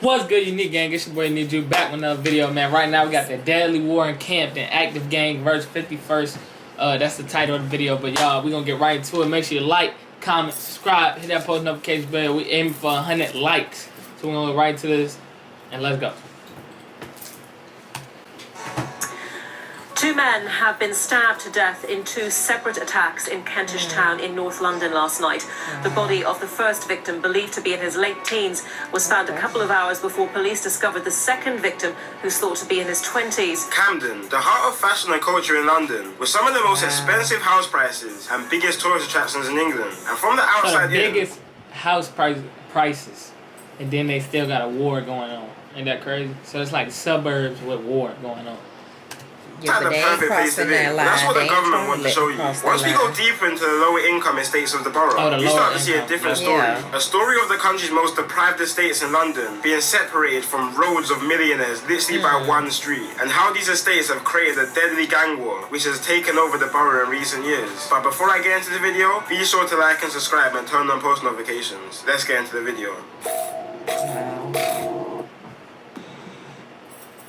What's good, Unique Gang? It's your boy Uniquejuyt back with another video, man. Right now we got the Deadly War in Camden, Active Gang vs. 51st. That's the title of the video, but y'all, we gonna get right into it. Make sure you like, comment, subscribe, hit that post notification bell. We aiming for 100 likes. So we're gonna get right into this, and let's go. Two men have been stabbed to death in two separate attacks in Kentish Town in North London last night. The body of the first victim, believed to be in his late teens, was found a couple of hours before police discovered the second victim, who's thought to be in his 20s. Camden, the heart of fashion and culture in London, with some of the most expensive house prices and biggest tourist attractions in England. And from the outside the biggest house prices, and then they still got a war going on. Ain't that crazy? So it's like suburbs with war going on. Yeah, the perfect place to be. That's what the government wants to show you. Once we go deeper into the lower income estates of the borough, you start to see a different story. A story of the country's most deprived estates in London being separated from roads of millionaires literally by one street, and how these estates have created a deadly gang war which has taken over the borough in recent years. But before I get into the video, be sure to like and subscribe and turn on post notifications. Let's get into the video.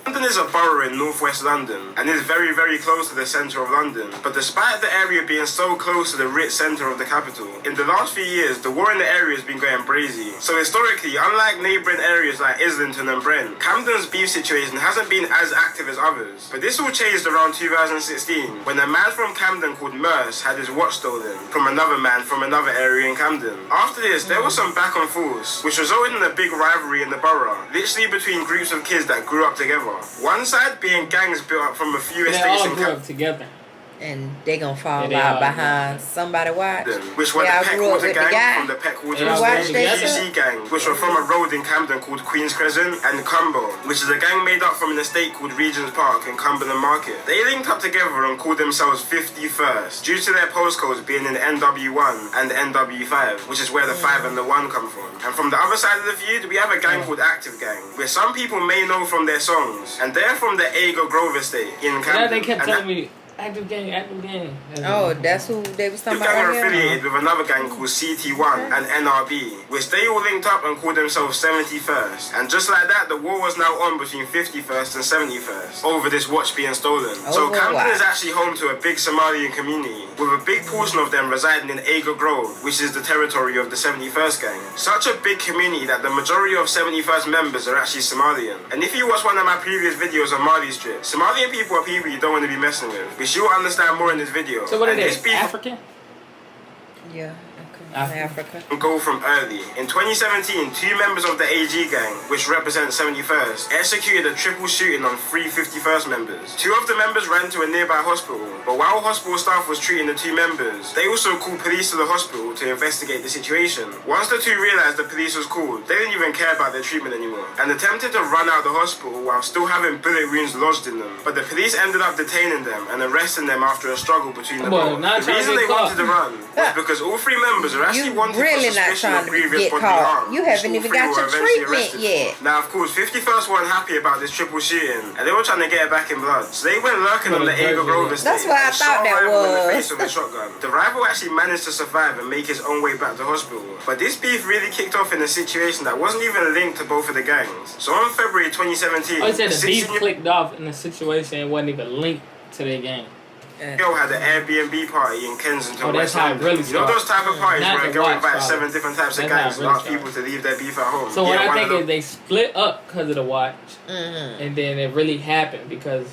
Camden is a borough in northwest London and is very, very close to the centre of London. But despite the area being so close to the rich centre of the capital, in the last few years the war in the area has been going brazy. So historically, unlike neighbouring areas like Islington and Brent, Camden's beef situation hasn't been as active as others. But this all changed around 2016 when a man from Camden called Merce had his watch stolen from another man from another area in Camden. After this, there was some back and forth, which resulted in a big rivalry in the borough, literally between groups of kids that grew up together. One side being gangs built up from a few estates all in grew up together. And they gonna fall out behind somebody watch. Which were the Peckwater gang from the Peckwater estate, the EC gang, which were from a road in Camden called Queen's Crescent, and Cumber, which is a gang made up from an estate called Regent's Park in Cumberland Market. They linked up together and called themselves 51st, due to their postcodes being in NW1 and NW5, which is where the 5 and the 1 come from. And from the other side of the feud, we have a gang called Active Gang, which some people may know from their songs, and they're from the Ago Grove estate in Camden. Yeah, they kept telling me, Active Gang, Active Gang. Oh, that's who they was talking about. The gang are affiliated with another gang called CT1 and NRB, which they all linked up and called themselves 71st. And just like that, the war was now on between 51st and 71st over this watch being stolen. So Camden is actually home to a big Somalian community, with a big portion of them residing in Ago Grove, which is the territory of the 71st gang. Such a big community that the majority of 71st members are actually Somalian. And if you watch one of my previous videos on Mali Strip, Somalian people are people you don't want to be messing with. You'll understand more in this video. So what are they? African? Yeah. Africa. Go from early. In 2017, two members of the AG gang, which represent 71st, executed a triple shooting on 3 51st members. Two of the members ran to a nearby hospital, but while hospital staff was treating the two members, they also called police to the hospital to investigate the situation. Once the two realized the police was called, they didn't even care about their treatment anymore, and attempted to run out of the hospital while still having bullet wounds lodged in them. But the police ended up detaining them and arresting them after a struggle between them both. The reason they wanted to run was because all three members are actually wanted really for not suspicion trying of previous to get bodily caught. harm. You haven't even got your treatment yet. Now, of course, 51st weren't happy about this triple shooting, and they were trying to get it back in blood. So they went lurking on the Ago Grove estate. That's what I thought that was. In the face with a shotgun. The rival actually managed to survive and make his own way back to hospital. But this beef really kicked off in a situation that wasn't even linked to both of the gangs. So on February 2017, I said the beef clicked off in a situation it wasn't even linked to their gang. Girl had an Airbnb party in Kensington, West London. Really you know those type of parties where a girl invites 7 probably. different types of gangs and asks people to leave their beef at home. So what I think is they split up because of the watch, and then it really happened because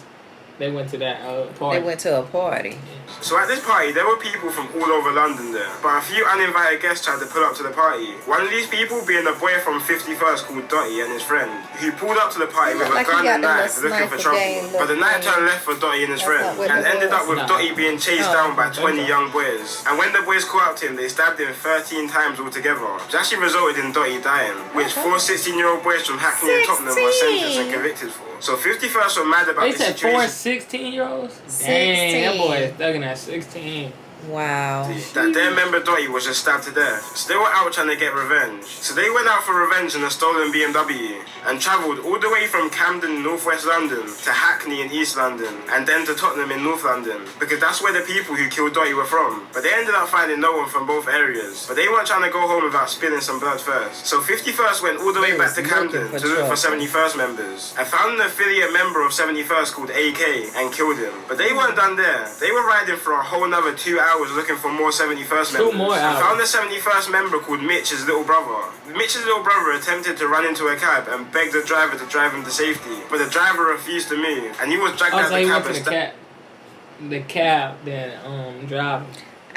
they went to that party. They went to a party. So at this party, there were people from all over London there, but a few uninvited guests tried to pull up to the party. One of these people being a boy from 51st called Dotty and his friend, who pulled up to the party with a gun and knife looking for trouble. But the night turned left for Dotty and his friend, and ended up with Dotty being chased down by 20 young boys. And when the boys caught up to him, they stabbed him 13 times altogether, which actually resulted in Dotty dying, which 4 16-year-old boys from Hackney and Tottenham were sentenced and convicted for. So 51st were mad about this situation. They said 4 16-year-olds? Dang, that boy is thugging at 16. Wow. That their member Dottie was just stabbed to death. So they were out trying to get revenge. So they went out for revenge in a stolen BMW and travelled all the way from Camden, northwest London, to Hackney in East London, and then to Tottenham in North London, because that's where the people who killed Dottie were from. But they ended up finding no one from both areas. But they weren't trying to go home without spilling some blood first. So 51st went all the way back to Camden to look for 71st members, and found an affiliate member of 71st called AK and killed him. But they weren't done there. They were riding for a whole nother 2 hours looking for more 71st members. 2 more hours. Found a 71st member called Mitch's little brother. Mitch's little brother attempted to run into a cab and begged the driver to drive him to safety, but the driver refused to move, and he was dragged out of the he cab went to the cab then driving.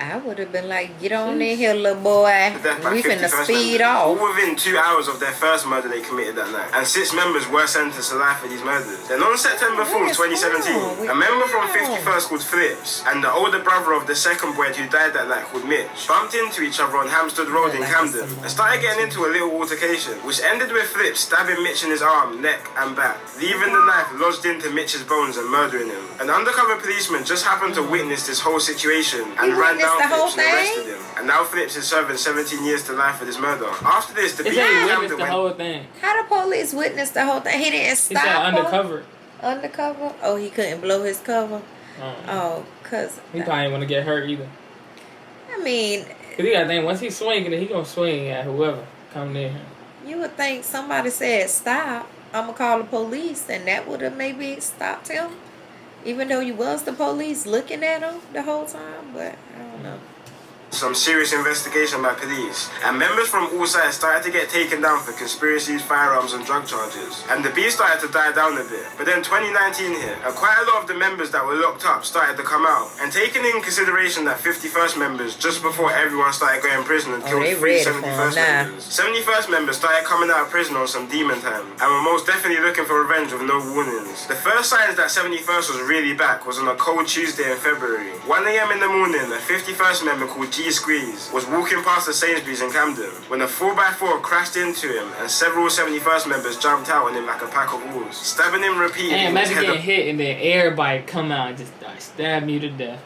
I would have been like, get on in here, little boy. We finna speed off. All within 2 hours of their first murder they committed that night. And 6 members were sentenced to life for these murders. Then on September 4th, 2017, a member from 51st called Flips and the older brother of the second boy who died that night called Mitch bumped into each other on Hampstead Road in Camden and started getting into a little altercation, which ended with Flips stabbing Mitch in his arm, neck and back, leaving the knife lodged into Mitch's bones and murdering him. An undercover policeman just happened to witness this whole situation and ran down Flips and arrested him. And now Flips is serving 17 years to life for this murder. After this, the people in Camden the whole thing. How the police witnessed the whole thing? He didn't stop. He said undercover. Undercover? Oh, he couldn't blow his cover? Oh, cause he probably didn't want to get hurt either. I mean, cause he got to think, once he's swinging, he gonna swing at whoever come near him. You would think somebody said stop, I'm gonna call the police, and that would have maybe stopped him. Even though you was the police looking at him the whole time, but I don't know. Some serious investigation by police, and members from all sides started to get taken down for conspiracies, firearms and drug charges, and the beef started to die down a bit. But then 2019 hit, and quite a lot of the members that were locked up started to come out, and taking in consideration that 51st members, just before everyone started going to prison and killed 3 71st members, 71st members started coming out of prison on some demon time, and were most definitely looking for revenge with no warnings. The first signs that 71st was really back was on a cold Tuesday in February. 1 AM in the morning, a 51st member called Squeeze was walking past the Sainsbury's in Camden when a 4x4 crashed into him, and several 71st members jumped out on him like a pack of wolves, stabbing him repeatedly. And imagine getting hit and then everybody come out and just stab you to death.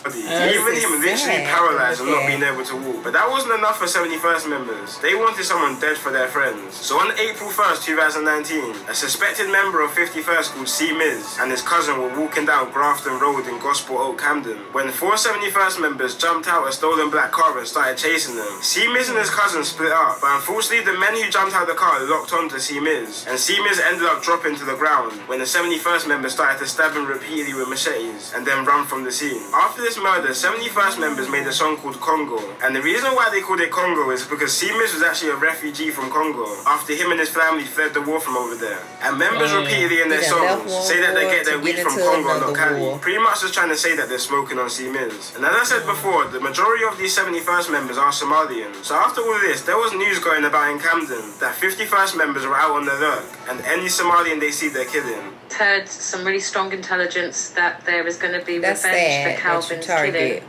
Even him literally paralyzed and not being able to walk. But that wasn't enough for 71st members. They wanted someone dead for their friends. So on April 1st, 2019, a suspected member of 51st called C. Miz and his cousin were walking down Grafton Road in Gospel Oak, Camden, when 4 71st members jumped out a stolen black car and started chasing them. C. Miz and his cousin split up, but unfortunately the men who jumped out of the car locked onto C. Miz, and C. Miz ended up dropping to the ground when the 71st members started to stab him repeatedly with machetes and then run from the scene. After this murder, 71st members made a song called Congo, and the reason why they called it Congo is because C-Miz was actually a refugee from Congo after him and his family fled the war from over there. And members repeatedly in their songs say that they get their weed from Congo, not Cali, pretty much just trying to say that they're smoking on C-Miz. And as I said before, the majority of these 71st members are Somalian. So after all this, there was news going about in Camden that 51st members were out on the lurk, and any Somalian they see they're killing. Heard some really strong intelligence that there is going to be revenge for Calvin's killing,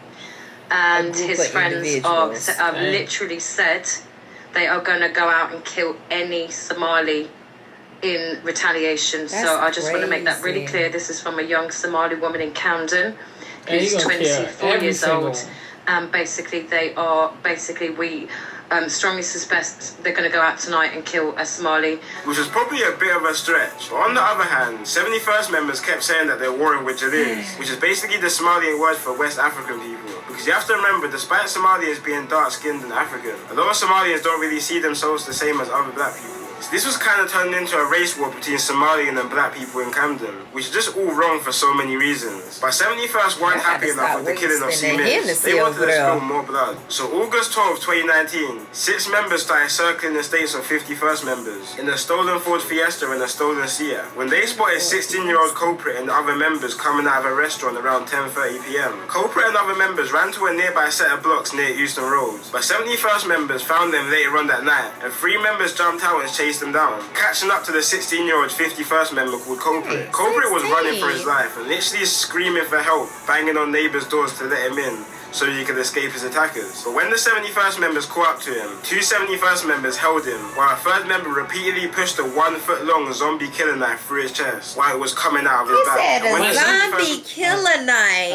and his friends are literally said they are going to go out and kill any Somali in retaliation. So I just want to make that really clear. This is from a young Somali woman in Camden who's 24 years old, and basically we strongly suspect they're going to go out tonight and kill a Somali. Which is probably a bit of a stretch. But on the other hand, 71st members kept saying that they're warring with Jalils, which is basically the Somalian word for West African people. Because you have to remember, despite Somalians being dark-skinned and African, a lot of Somalians don't really see themselves the same as other black people. So this was kind of turned into a race war between Somalian and black people in Camden, which is just all wrong for so many reasons. But 71st weren't happy enough with the killing of C-Miz. They wanted to spill more blood. So August 12, 2019, 6 members started circling the states of 51st members in a stolen Ford Fiesta and a stolen Sea. When they spotted 16-year-old culprit and other members coming out of a restaurant around 10:30 p.m. Culprit and other members ran to a nearby set of blocks near Euston Road. But 71st members found them later on that night, and 3 members jumped out and chased them down, catching up to the 16-year-old 51st member called Culprit. Culprit was running for his life and literally screaming for help, banging on neighbours' doors to let him in. so he could escape his attackers. But when the 71st members caught up to him, 2 71st members held him, while a third member repeatedly pushed a 1 foot long zombie killer knife through his chest while it was coming out of his He back. said And when a the zombie 71st killer knife.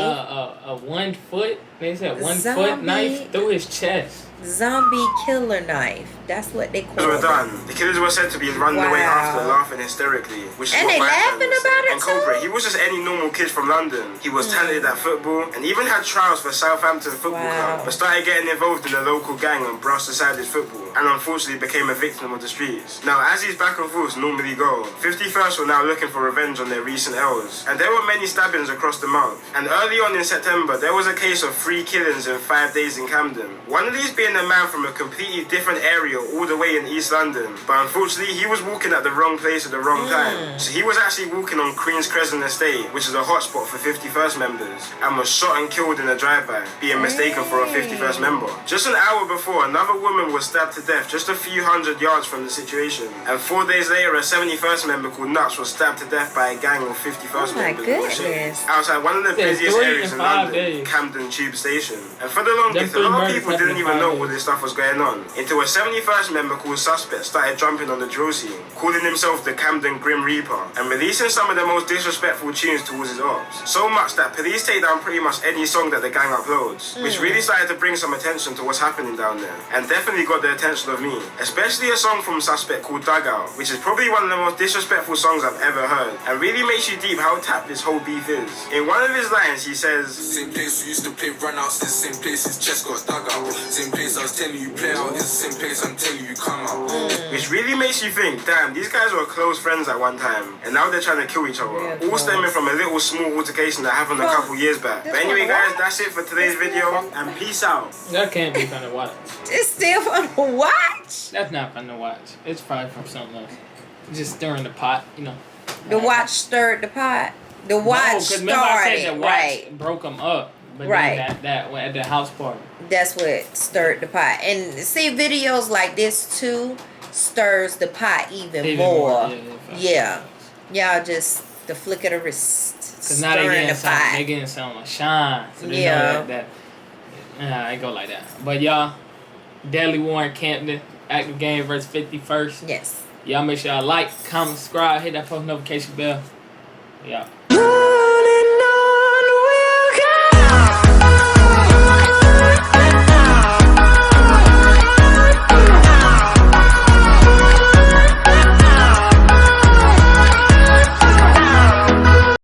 A 1 foot. They said 1 Zombie- foot knife through his chest. Zombie killer knife. That's what they call were it. done. The killers were said to be running away Wow. after, laughing hysterically, which is And what they bystanders laughing said. about it And culprit, too? he was just any normal kid from London. He was talented at football and even had trials for Southampton Football Wow. Club, but started getting involved in a local gang and brushed aside his football, and unfortunately became a victim of the streets. Now, as these back and forths normally go, 51st were now looking for revenge on their recent L's, and there were many stabbings across the month. And early on in September, there was a case of 3 killings in 5 days in Camden. One of these being a man from a completely different area all the way in East London, but unfortunately he was walking at the wrong place at the wrong time. So he was actually walking on Queen's Crescent Estate, which is a hotspot for 51st members, and was shot and killed in a drive-by, being mistaken for a 51st member. Just an hour before, another woman was stabbed to death just a few hundred yards from the situation, and 4 days later a 71st member called Nuts was stabbed to death by a gang of 51st Oh my members goodness. outside one of the Said busiest 3 areas in in 5 London, days. Camden Tube Station. And for the longest, a Them 3 lot of murders people happened didn't in even 5 know days. all this stuff was going on until a 71st member called Suspect started jumping on the drill scene, calling himself the Camden Grim Reaper, and releasing some of the most disrespectful tunes towards his ops. So much that police take down pretty much any song that the gang uploads, which really started to bring some attention to what's happening down there, and definitely got the attention of me. Especially a song from Suspect called Dugout, which is probably one of the most disrespectful songs I've ever heard, and really makes you deep how tapped this whole beef is. In one of his lines, he says, Same place we used to play runouts, the same place his chest got dug out. Same place I was telling you play out, is the same place I'm telling you come out. which really makes you think, damn, these guys were close friends at one time, and now they're trying to kill each other. Yeah, All stemming from a little small altercation that happened a Well, couple years back. But this anyway, one guys, what? that's it for today's video, and peace out. That can't be fun to watch. It's still fun to watch. That's not fun to watch. It's probably from something else. Just stirring the pot, you know. The watch stirred the pot. The watch because remember I said started, the watch right. broke them up. But Right. then that went at the house party. That's what stirred the pot. And see, videos like this too stirs the pot even more. Yeah. Y'all just the flick of the wrist. Because now they stirring getting the some, pot. they getting some shine. So they Yeah. know that it go like that. But y'all, Deadly War in Camden, active game versus 51st. Yes. Y'all make sure y'all like, comment, subscribe, hit that post notification bell. Yeah.